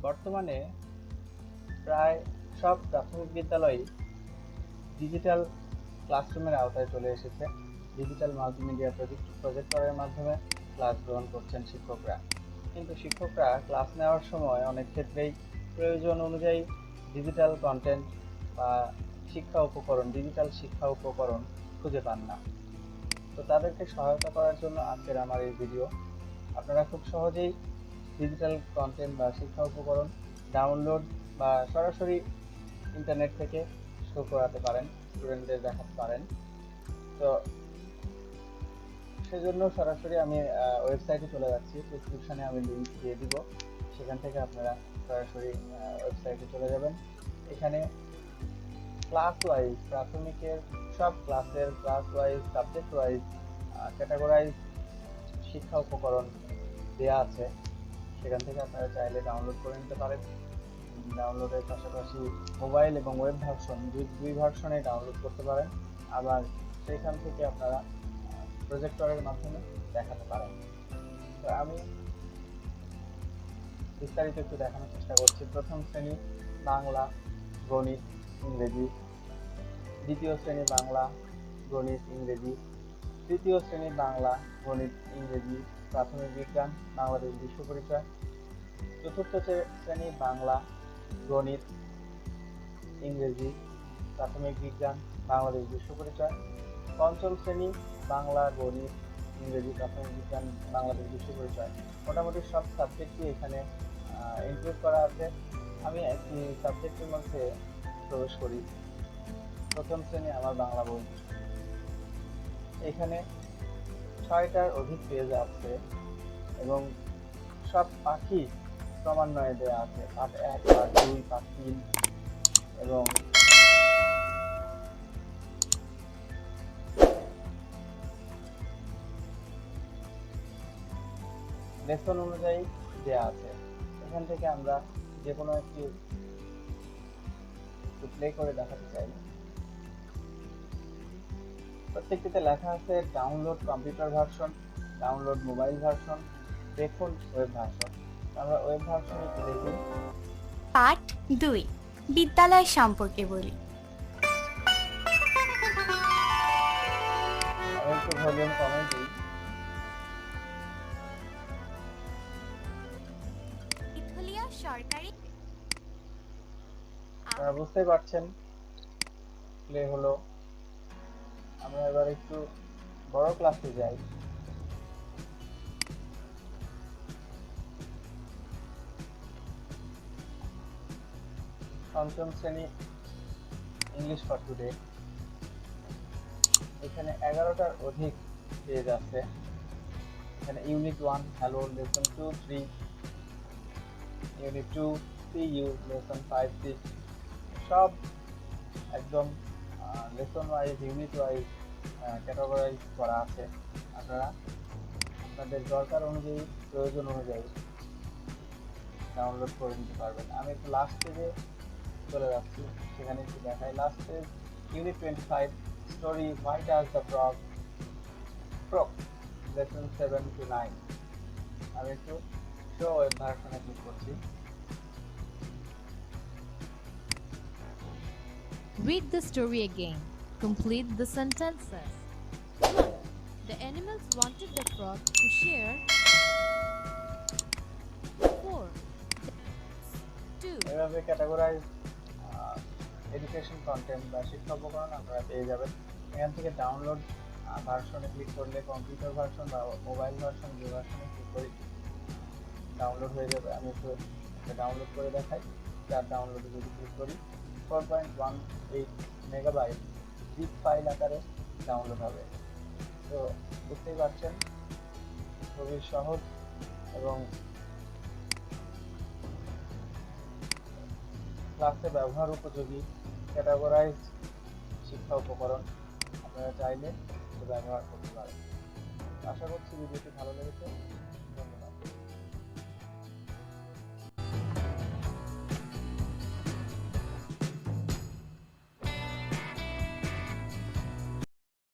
বর্তমানে প্রায় সব প্রাথমিক বিদ্যালয়ই ডিজিটাল ক্লাসরুমের আওতায় চলে এসেছে। ডিজিটাল মাল্টিমিডিয়া প্রজেক্টরের মাধ্যমে ক্লাস গ্রহণ করছেন শিক্ষকরা। কিন্তু শিক্ষকরা ক্লাস নেওয়ার সময় অনেক ক্ষেত্রেই প্রয়োজন অনুযায়ী ডিজিটাল কন্টেন্ট বা ডিজিটাল শিক্ষা উপকরণ খুঁজে পান না। তো তাদেরকে সহায়তা করার জন্য আজকের আমার এই ভিডিও। আপনারা খুব সহজেই ডিজিটাল কন্টেন্ট বা শিক্ষা উপকরণ ডাউনলোড বা সরাসরি ইন্টারনেট থেকে শো করাতে পারেন, স্টুডেন্টদের দেখাতে পারেন। তো সেজন্য সরাসরি আমি ওয়েবসাইটে চলে যাচ্ছি। ডেসক্রিপশনে আমি লিংক দিয়ে দিব, সেখান থেকে আপনারা সরাসরি ওয়েবসাইটে চলে যাবেন। এখানে ক্লাস ওয়াইজ প্রাথমিকের সব ক্লাসের class wise subject wise categorise শিক্ষা উপকরণ দেওয়া আছে। সেখান থেকে আপনারা চাইলে ডাউনলোড করে নিতে পারেন। ডাউনলোডের পাশাপাশি মোবাইল এবং ওয়েব ভার্সন দুই ভার্সনে ডাউনলোড করতে পারেন। আবার সেইখান থেকে আপনারা প্রজেক্টরের মাধ্যমে দেখাতে পারেন। তো আমি বিস্তারিত একটু দেখানোর চেষ্টা করছি। প্রথম শ্রেণী বাংলা, গণিত, ইংরেজি। দ্বিতীয় শ্রেণী বাংলা, গণিত, ইংরেজি। তৃতীয় শ্রেণী বাংলা, গণিত, ইংরেজি, প্রাথমিক বিজ্ঞান, বাংলাদেশ বিশ্ব পরিচয়। চতুর্থ শ্রেণী বাংলা, গণিত, ইংরেজি, প্রাথমিক বিজ্ঞান, বাংলাদেশ বিশ্ব পরিচয়। পঞ্চম শ্রেণী বাংলা, গণিত, ইংরেজি, প্রাথমিক বিজ্ঞান, বাংলাদেশ বিশ্ব পরিচয়। মোটামুটি সব সাবজেক্টই এখানে ইনক্লুড করা আছে। আমি একটি সাবজেক্টের মধ্যে প্রবেশ করি। প্রথম শ্রেণী আমার বাংলা বই। এখানে 6টার অধিক পেজ আছে এবং সব পাখি ক্রমান্বয়ে দেওয়া আছে। পাঠ 1, পাঠ 2, পাঠ 3 এবং লেসন অনুযায়ী দেওয়া আছে। এখান থেকে আমরা যে কোনো একটি প্লে করে দেখাতে চাই। প্রত্যেকটিতে লেখা আছে download computer version, download mobile version, দেখুন ওয়েব ভার্সন। আমরা ওয়েব ভার্সনে একটু দেখি। পাঠ 2, বিদ্যালয় সম্পর্কে বলি। আমি একটু ভলিউম কমে দিই। ইথলিয়া সরকারি। আপনারা বুঝতেই পারছেন প্লে হলো। আমরা এবার একটু বড় ক্লাসে যাই। পঞ্চম শ্রেণী ইংলিশ ফর টুডে। এখানে 11টার অধিক পেজ আছে। এখানে ইউনিট 1 হ্যালো, লেসন 2, 3, ইউনিট 2 সিইউ, লেসন 5, 6 সব একদম lesson wise unit wise categorise করা আছে। আপনারা আপনাদের দরকার অনুযায়ী প্রয়োজন অনুযায়ী ডাউনলোড করে নিতে পারবেন। আমি একটু লাস্ট পেজে চলে যাচ্ছি, সেখানে একটু দেখাই। Last page unit 25 story why does the frog croak, lesson 7 to 9। আমি একটু শো ওয়েব ভার্সনে ক্লিক করছি। Read the story again. Complete the sentences. 1. The animals wanted the frog to share. 4. 2. এভাবে ক্যাটাগরাইজ এডুকেশন কন্টেন্ট বা শিক্ষা উপকরণ আপনারা পেয়ে যাবেন। এখান থেকে ডাউনলোড ভার্সনে ক্লিক করলে কম্পিউটার ভার্সন বা মোবাইল ভার্সন যে ভার্সনে ক্লিক করি ডাউনলোড হয়ে যাবে। আমি একটু ডাউনলোড করে দেখাই। যার ডাউনলোডে যদি ক্লিক করি 4.18 মেগাবাইট জিপ ফাইল আকারে ডাউনলোড হবে। তো বুঝতেই পারছেন খুবই সহজ এবং ক্লাসে ব্যবহার উপযোগী ক্যাটাগরাইজ শিক্ষা উপকরণ আপনারা চাইলে ব্যবহার করতে পারেন। আশা করছি ভিডিওটি ভালো লেগেছে।